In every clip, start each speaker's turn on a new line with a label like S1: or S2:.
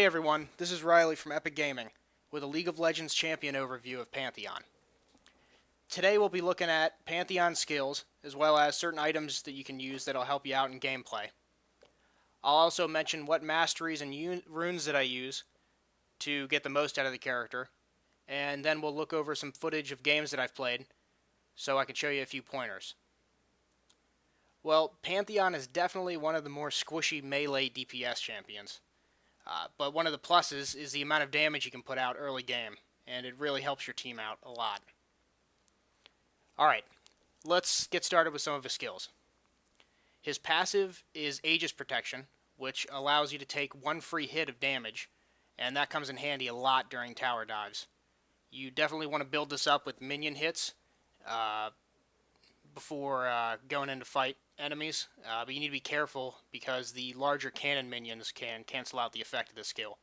S1: Hey everyone, this is Riley from Epic Gaming with a League of Legends champion overview of Pantheon. Today we'll be looking at Pantheon skills as well as certain items that you can use that'll help you out in gameplay. I'll also mention what masteries and runes that I use to get the most out of the character, and then we'll look over some footage of games that I've played so I can show you a few pointers. Well, Pantheon is definitely one of the more squishy melee DPS champions. But one of the pluses is the amount of damage you can put out early game, and it really helps your team out a lot. Alright, let's get started with some of his skills. His passive is Aegis Protection, which allows you to take one free hit of damage, and that comes in handy a lot during tower dives. You definitely want to build this up with minion hits before going in to fight enemies, but you need to be careful because the larger cannon minions can cancel out the effect of this skill.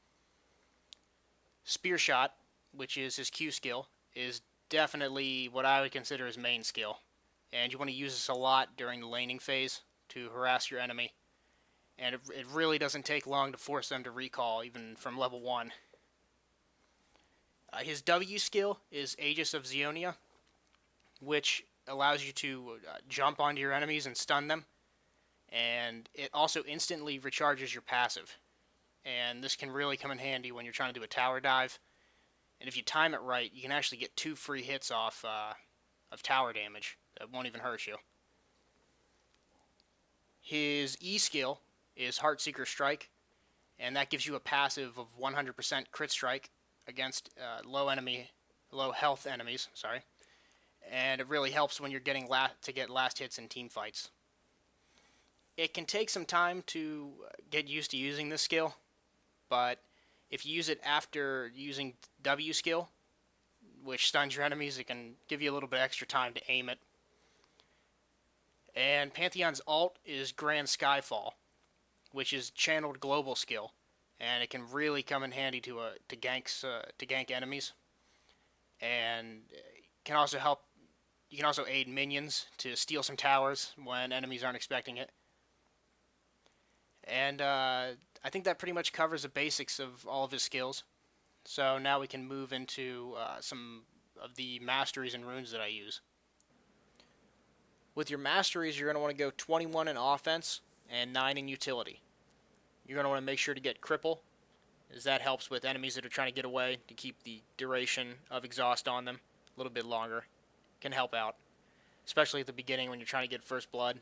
S1: Spear Shot, which is his Q skill, is definitely what I would consider his main skill, and you want to use this a lot during the laning phase to harass your enemy, and it really doesn't take long to force them to recall, even from level 1. His W skill is Aegis of Xeonia, which allows you to jump onto your enemies and stun them, and it also instantly recharges your passive, and this can really come in handy when you're trying to do a tower dive, and if you time it right, you can actually get 2 free hits off of tower damage that won't even hurt you. His E skill is Heartseeker Strike, and that gives you a passive of 100% crit strike against low health enemies, and it really helps when you're getting to get last hits in team fights. It can take some time to get used to using this skill, but if you use it after using W skill, which stuns your enemies, it can give you a little bit extra time to aim it. And Pantheon's ult is Grand Skyfall, which is channeled global skill, and it can really come in handy to gank enemies, and can also help. You can also aid minions to steal some towers when enemies aren't expecting it. And I think that pretty much covers the basics of all of his skills. So now we can move into some of the masteries and runes that I use. With your masteries, you're going to want to go 21 in offense and 9 in utility. You're going to want to make sure to get Cripple, as that helps with enemies that are trying to get away to keep the duration of exhaust on them a little bit longer. Can help out, especially at the beginning when you're trying to get first blood.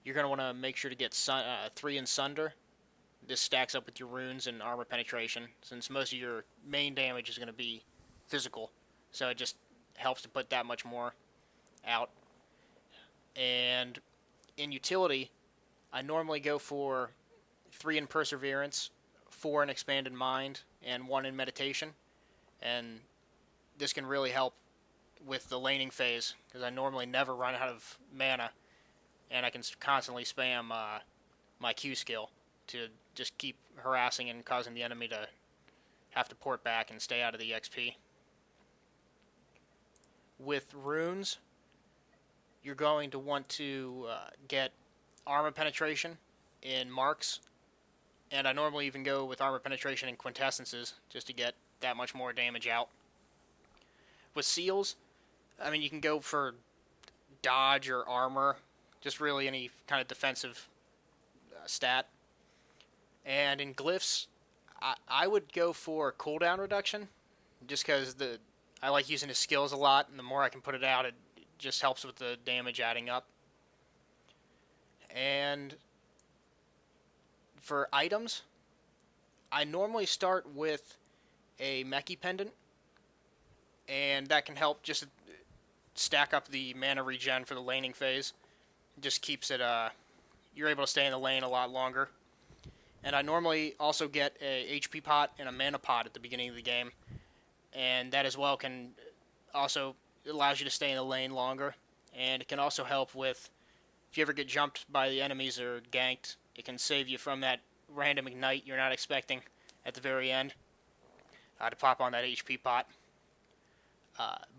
S1: You're going to want to make sure to get 3 in Sunder. This stacks up with your runes and armor penetration, since most of your main damage is going to be physical, so it just helps to put that much more out. And in utility, I normally go for 3 in Perseverance, 4 in Expanded Mind, and 1 in Meditation, and this can really help with the laning phase, because I normally never run out of mana, and I can constantly spam my Q skill to just keep harassing and causing the enemy to have to port back and stay out of the XP. With runes, you're going to want to get armor penetration in marks, and I normally even go with armor penetration in quintessences just to get that much more damage out. With seals, I mean, you can go for dodge or armor, just really any kind of defensive stat. And in glyphs, I would go for cooldown reduction, just because I like using his skills a lot, and the more I can put it out, it just helps with the damage adding up. And for items, I normally start with a Meki Pendant, and that can help just stack up the mana regen for the laning phase. It just keeps it, you're able to stay in the lane a lot longer. And I normally also get a HP pot and a mana pot at the beginning of the game, and that as well can also allows you to stay in the lane longer, and it can also help with if you ever get jumped by the enemies or ganked, it can save you from that random ignite you're not expecting at the very end to pop on that HP pot.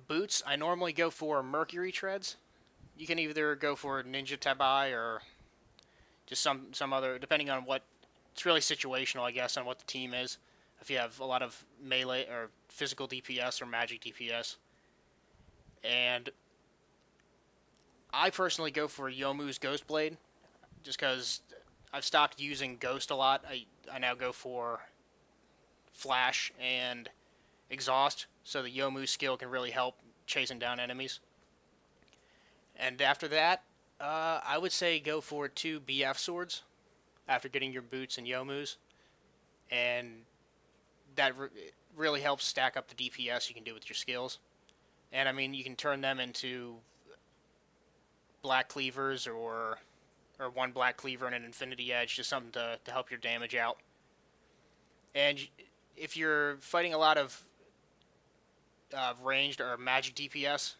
S1: Boots, I normally go for Mercury Treads. You can either go for Ninja Tabai or just some other, depending on what it's really situational, I guess, on what the team is. If you have a lot of melee or physical DPS or magic DPS. And I personally go for Youmuu's Ghost Blade, just because I've stopped using Ghost a lot. I now go for Flash and Exhaust, so the Youmuu skill can really help chasing down enemies. And after that, I would say go for 2 BF swords after getting your boots and Youmuu's, and that really helps stack up the DPS you can do with your skills. And I mean, you can turn them into black cleavers or 1 black cleaver and an infinity edge, just something to help your damage out. And if you're fighting a lot of ranged or magic DPS,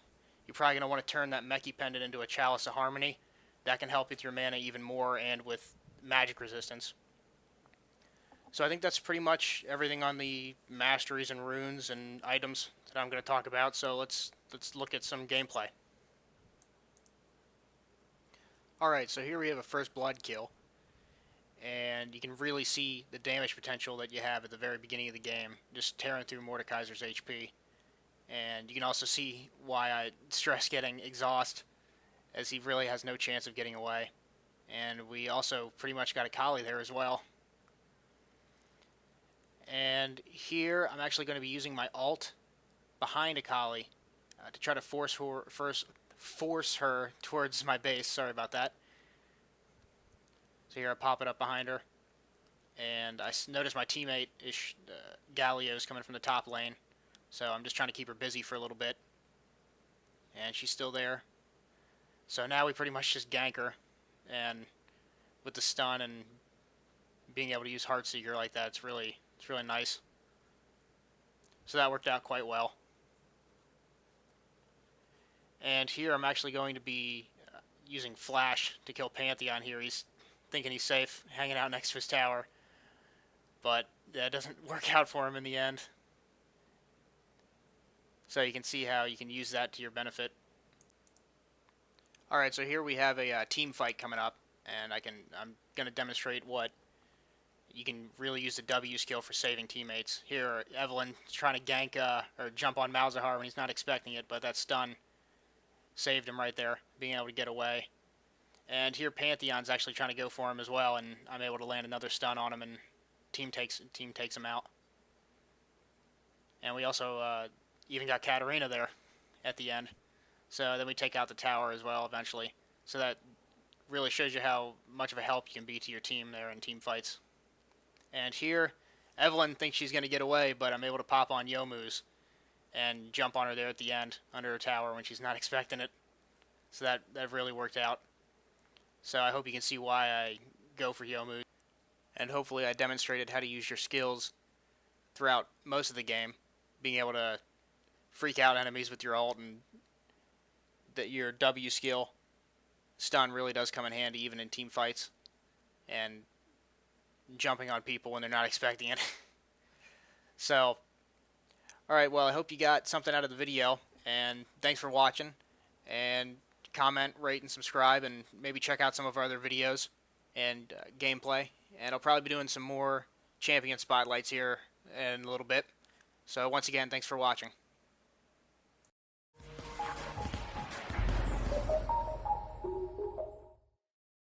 S1: you're probably going to want to turn that Meki Pendant into a Chalice of Harmony. That can help with your mana even more and with magic resistance. So I think that's pretty much everything on the masteries and runes and items that I'm going to talk about. So let's look at some gameplay. Alright, so here we have a first blood kill. And you can really see the damage potential that you have at the very beginning of the game, just tearing through Mordekaiser's HP. And you can also see why I stress getting Exhaust, as he really has no chance of getting away. And we also pretty much got a Kali there as well. And here I'm actually going to be using my ult behind Akali to try to force her towards my base. Sorry about that. So here I pop it up behind her. And I notice my teammate Galio is coming from the top lane. So I'm just trying to keep her busy for a little bit. And she's still there. So now we pretty much just gank her. And with the stun and being able to use Heartseeker like that, it's really nice. So that worked out quite well. And here I'm actually going to be using Flash to kill Pantheon here. He's thinking he's safe, hanging out next to his tower. But that doesn't work out for him in the end. So you can see how you can use that to your benefit. Alright, so here we have a team fight coming up, and I'm going to demonstrate what you can really use the W skill for saving teammates. Here, Evelyn is trying to gank or jump on Malzahar when he's not expecting it, but that stun saved him right there, being able to get away. And here Pantheon's actually trying to go for him as well, and I'm able to land another stun on him, and team takes him out. And we also even got Katarina there at the end. So then we take out the tower as well eventually. So that really shows you how much of a help you can be to your team there in team fights. And here, Evelyn thinks she's going to get away, but I'm able to pop on Youmuu's and jump on her there at the end under her tower when she's not expecting it. So that really worked out. So I hope you can see why I go for Youmuu. And hopefully I demonstrated how to use your skills throughout most of the game, being able to freak out enemies with your ult, and that your W skill stun really does come in handy even in team fights, and jumping on people when they're not expecting it. So, alright, well, I hope you got something out of the video, and thanks for watching, and comment, rate, and subscribe, and maybe check out some of our other videos and gameplay, and I'll probably be doing some more champion spotlights here in a little bit. So once again, thanks for watching.